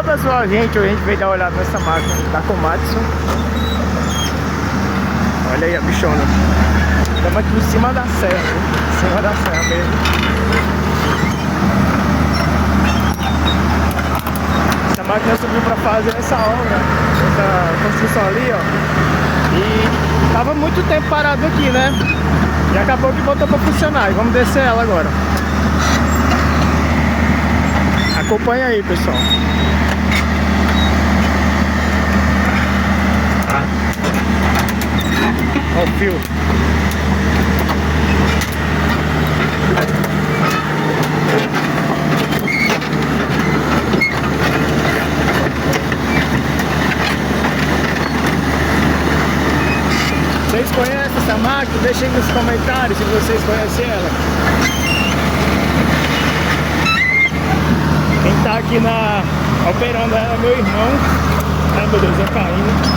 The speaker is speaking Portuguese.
pessoal, a gente veio dar uma olhada nessa máquina da Komatsu. Olha aí a bichona. Estamos aqui em cima da serra, viu? Em cima da serra mesmo. Essa máquina subiu para fazer essa obra, essa construção ali, ó. E tava muito tempo parado aqui, né? E acabou que botou para funcionar. E vamos descer ela agora. Acompanha aí, pessoal. Olha o fio. Vocês conhecem essa máquina? Deixem nos comentários se vocês conhecem ela. Quem tá aqui operando ela é meu irmão. Ai meu Deus, eu caindo.